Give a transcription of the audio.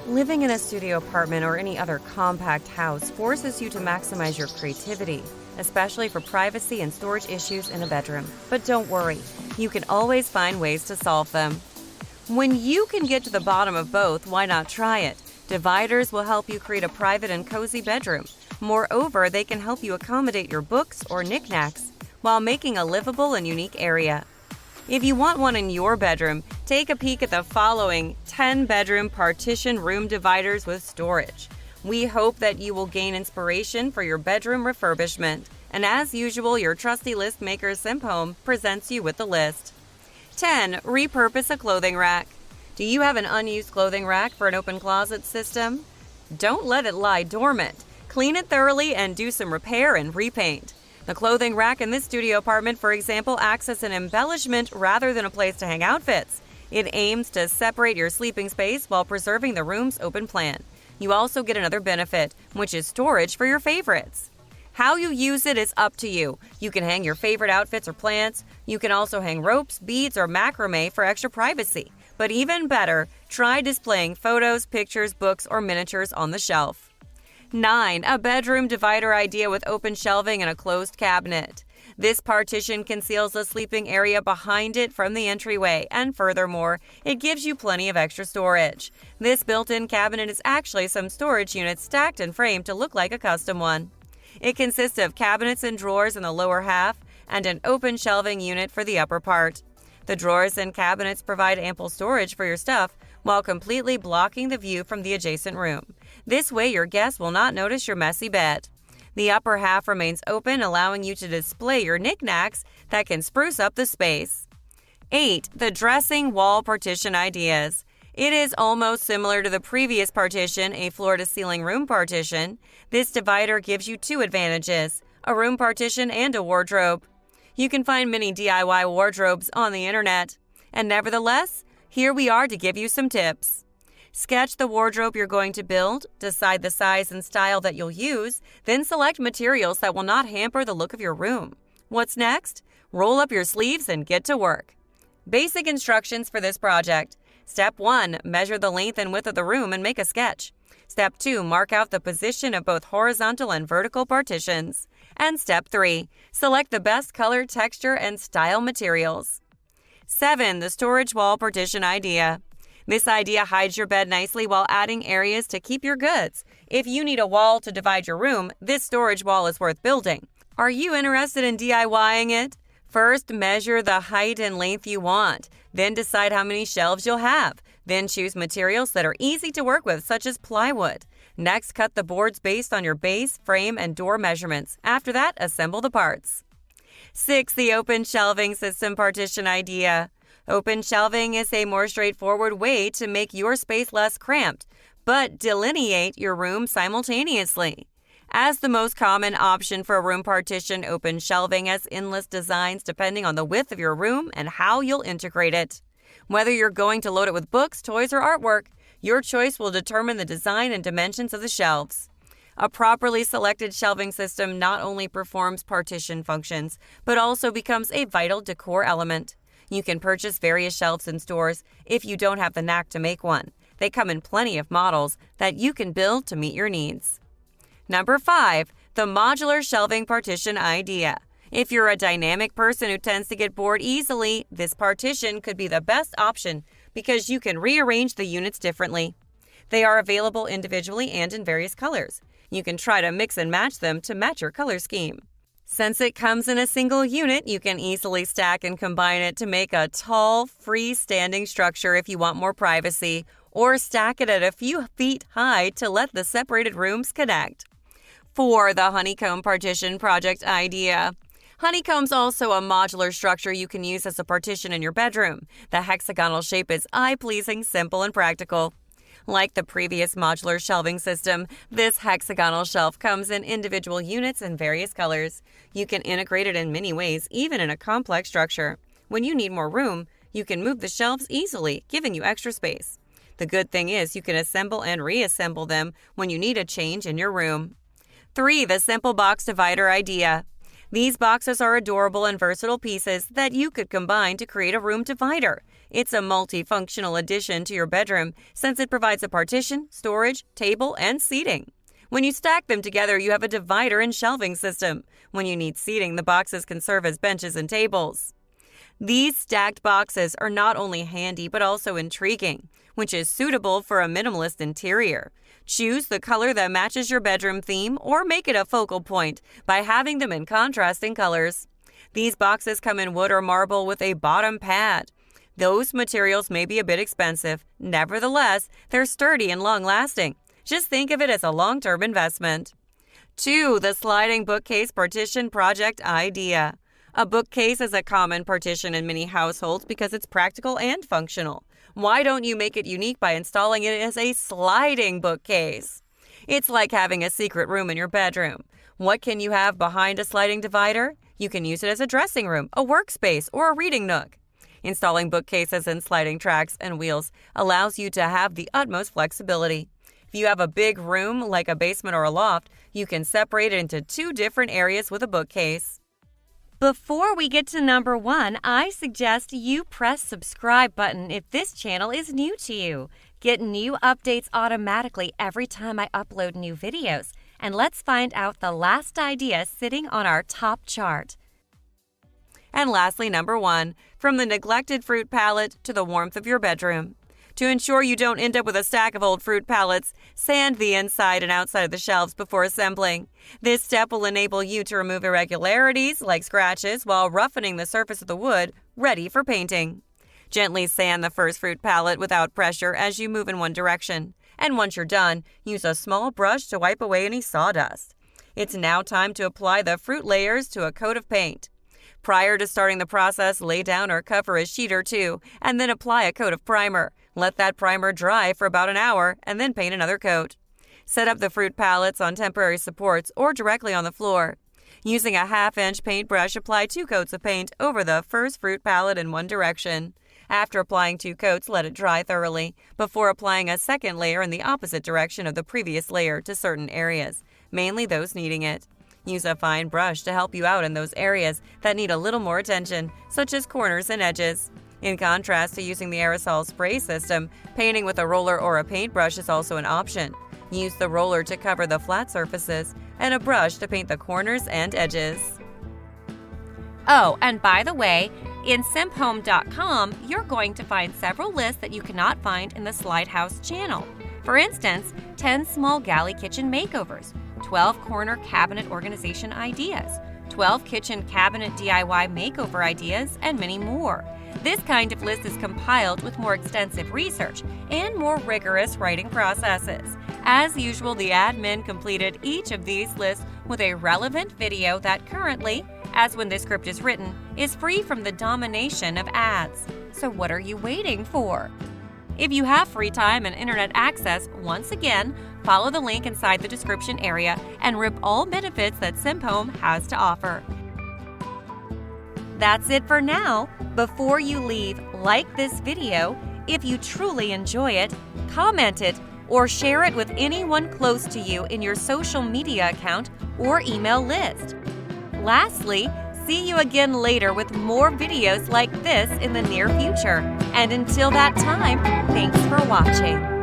Living in a studio apartment or any other compact house forces you to maximize your creativity, especially for privacy and storage issues in a bedroom. But don't worry, you can always find ways to solve them. When you can get to the bottom of both, why not try it? Dividers will help you create a private and cozy bedroom. Moreover, they can help you accommodate your books or knickknacks while making a livable and unique area. If you want one in your bedroom, take a peek at the following 10-bedroom partition room dividers with storage. We hope that you will gain inspiration for your bedroom refurbishment. And as usual, your trusty list maker SimpHome presents you with the list. 10. Repurpose a clothing rack. Do you have an unused clothing rack for an open closet system? Don't let it lie dormant. Clean it thoroughly and do some repair and repaint. The clothing rack in this studio apartment, for example, acts as an embellishment rather than a place to hang outfits. It aims to separate your sleeping space while preserving the room's open plan. You also get another benefit, which is storage for your favorites. How you use it is up to you. You can hang your favorite outfits or plants. You can also hang ropes, beads, or macrame for extra privacy. But even better, try displaying photos, pictures, books, or miniatures on the shelf. 9. A bedroom divider idea with open shelving and a closed cabinet. This partition conceals the sleeping area behind it from the entryway, and furthermore, it gives you plenty of extra storage. This built-in cabinet is actually some storage units stacked and framed to look like a custom one. It consists of cabinets and drawers in the lower half and an open shelving unit for the upper part. The drawers and cabinets provide ample storage for your stuff while completely blocking the view from the adjacent room. This way, your guests will not notice your messy bed. The upper half remains open, allowing you to display your knickknacks that can spruce up the space. 8. The dressing wall partition ideas. It is almost similar to the previous partition, a floor-to-ceiling room partition. This divider gives you two advantages, a room partition and a wardrobe. You can find many DIY wardrobes on the internet. And nevertheless, here we are to give you some tips. Sketch the wardrobe you're going to build, decide the size and style that you'll use, then select materials that will not hamper the look of your room. What's next? Roll up your sleeves and get to work. Basic instructions for this project. Step 1. Measure the length and width of the room and make a sketch. Step 2. Mark out the position of both horizontal and vertical partitions. And Step 3. Select the best color, texture, and style materials. 7. The storage wall partition idea. This idea hides your bed nicely while adding areas to keep your goods. If you need a wall to divide your room, this storage wall is worth building. Are you interested in DIYing it? First, measure the height and length you want. Then decide how many shelves you'll have. Then choose materials that are easy to work with, such as plywood. Next, cut the boards based on your base, frame, and door measurements. After that, assemble the parts. 6. The open shelving system partition idea. Open shelving is a more straightforward way to make your space less cramped, but delineate your room simultaneously. As the most common option for a room partition, open shelving has endless designs depending on the width of your room and how you'll integrate it. Whether you're going to load it with books, toys, or artwork, your choice will determine the design and dimensions of the shelves. A properly selected shelving system not only performs partition functions, but also becomes a vital decor element. You can purchase various shelves in stores if you don't have the knack to make one. They come in plenty of models that you can build to meet your needs. Number 5. The modular shelving partition idea. If you're a dynamic person who tends to get bored easily, this partition could be the best option because you can rearrange the units differently. They are available individually and in various colors. You can try to mix and match them to match your color scheme. Since it comes in a single unit, you can easily stack and combine it to make a tall, freestanding structure if you want more privacy, or stack it at a few feet high to let the separated rooms connect. 4. The Honeycomb partition project idea. Honeycomb's also a modular structure you can use as a partition in your bedroom. The hexagonal shape is eye-pleasing, simple, and practical. Like the previous modular shelving system, this hexagonal shelf comes in individual units in various colors. You can integrate it in many ways, even in a complex structure. When you need more room, you can move the shelves easily, giving you extra space. The good thing is you can assemble and reassemble them when you need a change in your room. 3. The simple box divider idea. These boxes are adorable and versatile pieces that you could combine to create a room divider. It's a multifunctional addition to your bedroom since it provides a partition, storage, table, and seating. When you stack them together, you have a divider and shelving system. When you need seating, the boxes can serve as benches and tables. These stacked boxes are not only handy but also intriguing, which is suitable for a minimalist interior. Choose the color that matches your bedroom theme or make it a focal point by having them in contrasting colors. These boxes come in wood or marble with a bottom pad. Those materials may be a bit expensive. Nevertheless, they're sturdy and long-lasting. Just think of it as a long-term investment. 2. The sliding bookcase partition project idea. A bookcase is a common partition in many households because it's practical and functional. Why don't you make it unique by installing it as a sliding bookcase? It's like having a secret room in your bedroom. What can you have behind a sliding divider? You can use it as a dressing room, a workspace, or a reading nook. Installing bookcases and sliding tracks and wheels allows you to have the utmost flexibility. If you have a big room like a basement or a loft, you can separate it into 2 different areas with a bookcase. Before we get to number 1, I suggest you press subscribe button if this channel is new to you. Get new updates automatically every time I upload new videos. And let's find out the last idea sitting on our top chart. And lastly, number 1, from the neglected fruit pallet to the warmth of your bedroom. To ensure you don't end up with a stack of old fruit pallets, sand the inside and outside of the shelves before assembling. This step will enable you to remove irregularities like scratches while roughening the surface of the wood, ready for painting. Gently sand the first fruit pallet without pressure as you move in one direction. And once you're done, use a small brush to wipe away any sawdust. It's now time to apply the fruit layers to a coat of paint. Prior to starting the process, lay down or cover a sheet or 2, and then apply a coat of primer. Let that primer dry for about an hour, and then paint another coat. Set up the fruit pallets on temporary supports or directly on the floor. Using a 1/2-inch paintbrush, apply 2 coats of paint over the first fruit pallet in one direction. After applying 2 coats, let it dry thoroughly before applying a second layer in the opposite direction of the previous layer to certain areas, mainly those needing it. Use a fine brush to help you out in those areas that need a little more attention, such as corners and edges. In contrast to using the aerosol spray system, painting with a roller or a paintbrush is also an option. Use the roller to cover the flat surfaces and a brush to paint the corners and edges. Oh, and by the way, in simphome.com, you're going to find several lists that you cannot find in the Slide House channel. For instance, 10 small galley kitchen makeovers, 12 corner cabinet organization ideas, 12 kitchen cabinet DIY makeover ideas, and many more. This kind of list is compiled with more extensive research and more rigorous writing processes. As usual, the admin completed each of these lists with a relevant video that currently, as when this script is written, is free from the domination of ads. So what are you waiting for? If you have free time and internet access, once again, follow the link inside the description area and rip all benefits that SimpHome has to offer. That's it for now. Before you leave, like this video. If you truly enjoy it, comment it or share it with anyone close to you in your social media account or email list. Lastly, see you again later with more videos like this in the near future. And until that time, thanks for watching.